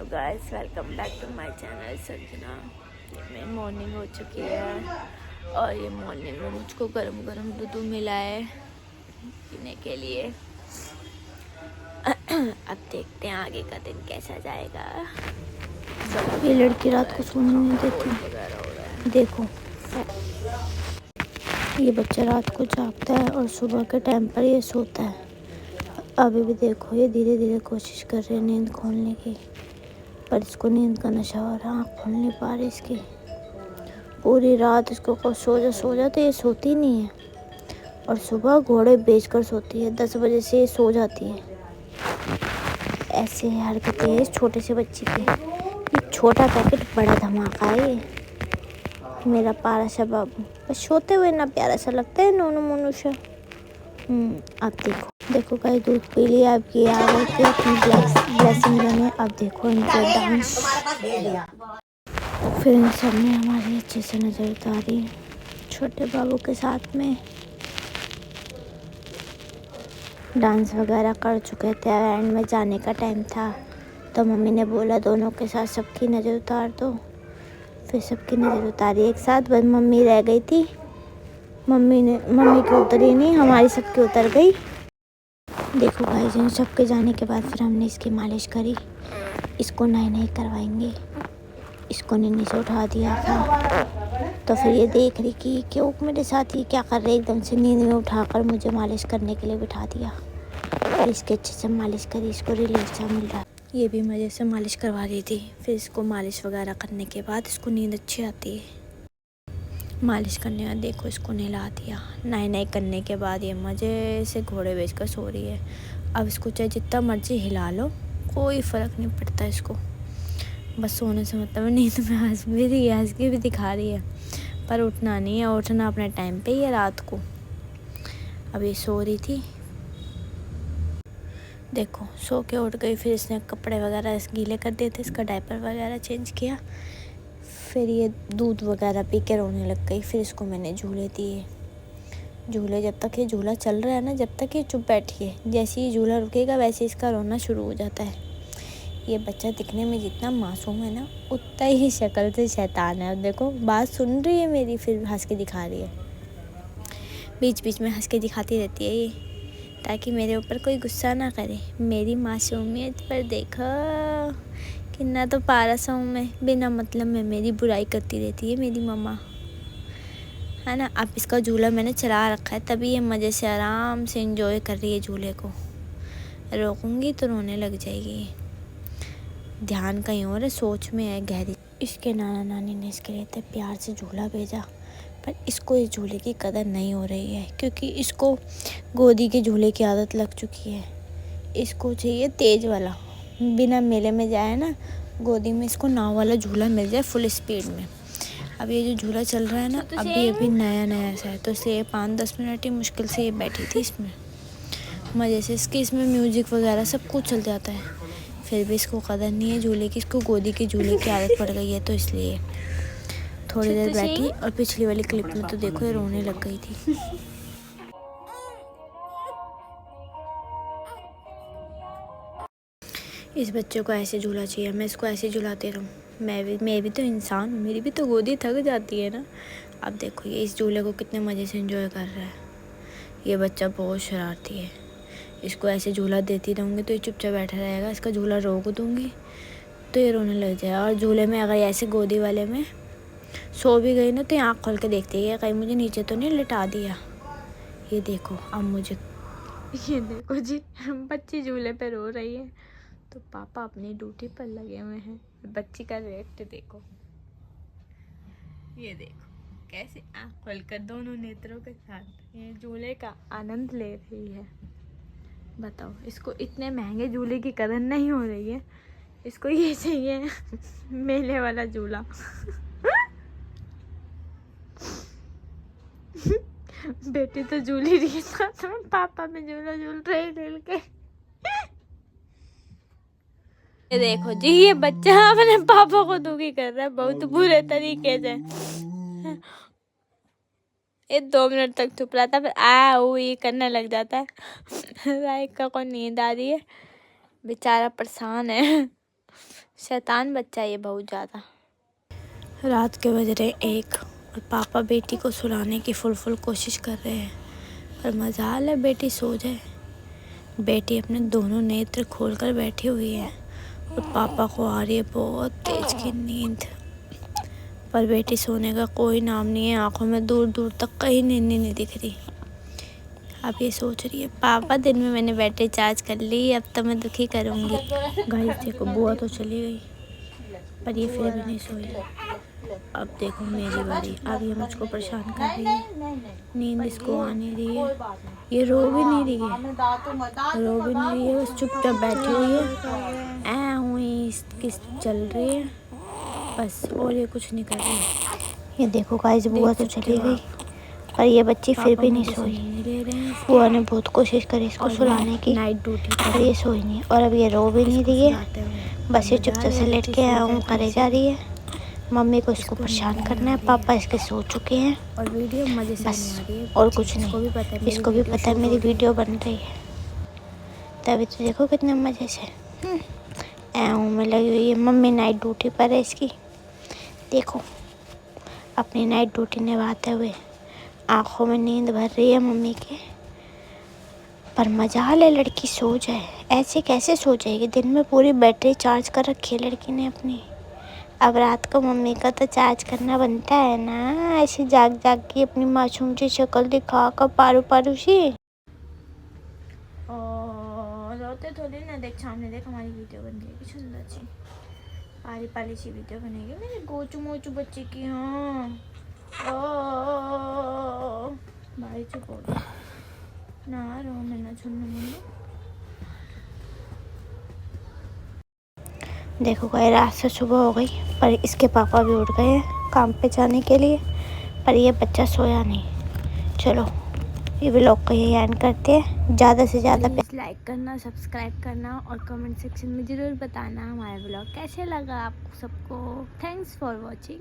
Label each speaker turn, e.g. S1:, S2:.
S1: Guys, welcome back to my channel Sanjana. मैं morning हो चुकी है और ये मॉर्निंग में मुझको गरम गरम दूध मिला है पीने के लिए। अब देखते हैं आगे का दिन कैसा जाएगा।
S2: ये लड़की रात को सोने नहीं देती। देखो, ये बच्चा रात को जागता है और सुबह के टाइम पर ये सोता है। अभी भी देखो, ये धीरे धीरे कोशिश कर रहे हैं नींद खोलने की, पर इसको नींद का नशा हो रहा है। आँख खोल नहीं पा रही इसकी। पूरी रात इसको सो जा तो ये सोती नहीं है, और सुबह घोड़े बेचकर सोती है। 10 बजे से ये सो जाती है। ऐसे हरकतें है इस छोटे से बच्चे की। ये छोटा पैकेट बड़ा धमाका है ये। मेरा प्यारा सा बाबू बस सोते हुए ना प्यारा सा लगता है, नोनू मोनू सा। अब देखो कहीं दूध पी लिया। अब ये आ गई थी अपनी ब्लेसिंग देने। अब देखो इनके डांस, फिर इन सब ने हमारी अच्छे से नजर उतारी छोटे बाबू के साथ में। डांस वगैरह कर चुके थे, एंड में जाने का टाइम था तो मम्मी ने बोला दोनों के साथ सबकी नज़र उतार दो। फिर सबकी नज़र उतारी एक साथ, बस मम्मी रह गई थी। मम्मी की उतरी नहीं, हमारी सबकी उतर गई। देखो भाई जी, सबके जाने के बाद फिर हमने इसकी मालिश करी। इसको नहीं करवाएंगे, इसको नींद से उठा दिया था। तो फिर ये देख रही कि क्यों मेरे साथ ये क्या कर रहे, एकदम से नींद में उठाकर मुझे मालिश करने के लिए बिठा दिया। फिर इसके अच्छे से मालिश करी, इसको रिलीफ सा मिल रहा। ये भी मज़े से मालिश करवा दी थी। फिर इसको मालिश वगैरह करने के बाद इसको नींद अच्छी आती है। मालिश करने का देखो इसको नहला दिया। नहाई करने के बाद ये मज़े से घोड़े बेचकर सो रही है। अब इसको चाहे जितना मर्जी हिला लो, कोई फ़र्क नहीं पड़ता इसको। बस सोने से मतलब नींद में हंस भी रही है, हंस के भी दिखा रही है, पर उठना नहीं है। उठना अपने टाइम पे ही है रात को। अब ये सो रही थी, देखो सो के उठ गई। फिर इसने कपड़े वगैरह गीले कर दिए थे, इसका डायपर वगैरह चेंज किया। फिर ये दूध वगैरह पी के रोने लग गई। फिर इसको मैंने झूले दिए। झूले जब तक ये झूला चल रहा है ना, जब तक ये चुप बैठी है, जैसे ही झूला रुकेगा वैसे इसका रोना शुरू हो जाता है। ये बच्चा दिखने में जितना मासूम है ना, उतना ही शक्ल से शैतान है। अब देखो बात सुन रही है मेरी, फिर हंस के दिखा रही है। बीच बीच में हंस के दिखाती रहती है ये, ताकि मेरे ऊपर कोई गुस्सा ना करे। मेरी मासूमियत पर देखो कितना तो पारा सा हूँ मैं। बिना मतलब में मेरी बुराई करती रहती है मेरी मम्मा, है ना। अब इसका झूला मैंने चला रखा है, तभी ये मज़े से आराम से एंजॉय कर रही है झूले को। रोकूंगी तो रोने लग जाएगी। ध्यान कहीं और है, सोच में है गहरी। इसके नाना नानी ने इसके लिए इतने प्यार से झूला भेजा, पर इसको इस झूले की कदर नहीं हो रही है, क्योंकि इसको गोदी के झूले की आदत लग चुकी है। इसको चाहिए तेज़ वाला, बिना मेले में जाए ना, गोदी में इसको नाव वाला झूला मिल जाए फुल स्पीड में। अब ये जो झूला चल रहा है ना, अभी नया सा है, तो इसलिए 5-10 मिनट ही मुश्किल से ये बैठी थी इसमें मज़े से। इसमें म्यूज़िक वगैरह सब कुछ चल जाता है, फिर भी इसको कदर नहीं है झूले की। इसको गोदी के झूले की आदत पड़ गई है, तो इसलिए थोड़ी देर बैठी। और पिछली वाली क्लिप में तो देखो ये रोने लग गई थी। इस बच्चे को ऐसे झूला चाहिए, मैं इसको ऐसे झुलाते रहूँ। मैं भी तो इंसान हूँ, मेरी भी तो गोदी थक जाती है ना। अब देखो ये इस झूले को कितने मज़े से एंजॉय कर रहा है। ये बच्चा बहुत शरारती है, इसको ऐसे झूला देती रहूँगी तो ये चुपचाप बैठा रहेगा। इसका झूला रोक दूँगी तो ये रोने लग जाएगा। और झूले में अगर ऐसे गोदी वाले में सो भी गई ना, तो ये आँख खोल के देखती है कहीं मुझे नीचे तो नहीं लिटा दिया। ये देखो अब मुझे, ये देखो जी बच्ची झूले पे रो रही है, तो पापा अपनी ड्यूटी पर लगे हुए हैं। बच्ची का रिएक्ट देखो, ये देखो कैसे आँख खोलकर दोनों नेत्रों के साथ ये झूले का आनंद ले रही है। बताओ, इसको इतने महंगे झूले की कदर नहीं हो रही है, इसको ये चाहिए मेले वाला झूला। बेटी तो झूल ही रही था, तो पापा में झूला झूल रहे झूल के। ये देखो जी, ये बच्चा अपने पापा को दुखी कर रहा है बहुत बुरे तरीके से। ये 2 मिनट तक चुप रहा था, फिर ये करने लग जाता है। राइका को नींद आ रही है, बेचारा परेशान है।
S1: शैतान बच्चा ये बहुत ज़्यादा।
S2: रात के बज रहे 1 और पापा बेटी को सुलाने की फुल कोशिश कर रहे हैं, पर मजाल है बेटी सो जाए। बेटी अपने दोनों नेत्र खोलकर बैठी हुई है और पापा को आ रही है बहुत तेज की नींद, पर बेटी सोने का कोई नाम नहीं है। आंखों में दूर दूर तक कहीं नींद नहीं दिख रही। अब ये सोच रही है पापा दिन में मैंने बैटरी चार्ज कर ली, अब तो मैं दुखी करूँगी। गाइस देखो बुआ तो चली गई, पर ये फिर भी नहीं सोई। अब देखो मेरी बारी। अब ये मुझको परेशान कर रही है, नींद इसको आ नहीं रही है। ये रो भी नहीं रही है, बस चुपचाप बैठी हुई है, ऐ हुई किस चल रही है बस, और ये कुछ नहीं कर रही। ये देखो गाइस बुआ तो चली गई, पर ये बच्ची फिर भी नहीं सोई। बुआ ने बहुत कोशिश करी इसको सुलाने की, नाइट ड्यूटी पर ये सोई नहीं, और अब ये रो भी नहीं रही है, बस ये चुपचाप से लेट के करे जा रही है। मम्मी को इसको परेशान करना है, पापा इसके सो चुके हैं और वीडियो मजे से बस आ रही है, और कुछ नहीं। इसको भी पता है मेरी वीडियो बन रही है, तभी तो देखो कितने मज़े से में लगी हुई है। मम्मी नाइट ड्यूटी पर है इसकी, देखो अपनी नाइट ड्यूटी निभाते हुए आँखों में नींद भर रही है मम्मी के, पर मजाल है लड़की सो जाए। ऐसे कैसे सो जाएगी, दिन में पूरी बैटरी चार्ज कर रखी है लड़की ने अपनी। अब रात को मम्मी का तो चार्ज करना बनता है ना, ऐसे जाग जाग के अपनी मासूम सी शक्ल दिखा कर पारू सी। रोते थोड़ी ना, देख सामने देख हमारी वीडियो बन गई सुंदर सी, पाली सी वीडियो बनेगी मेरे गोचू मोचू बच्चे की। हाँ भाई चुप हो गया ना, रो मैं ना छुन्नू। देखो गए रात से सुबह हो गई, पर इसके पापा भी उठ गए हैं काम पे जाने के लिए, पर ये बच्चा सोया नहीं। चलो ये व्लॉग को यही एंड करते हैं। ज़्यादा से ज़्यादा लाइक करना, सब्सक्राइब करना और कमेंट सेक्शन में ज़रूर बताना हमारा व्लॉग कैसे लगा आप सबको। Thanks for watching.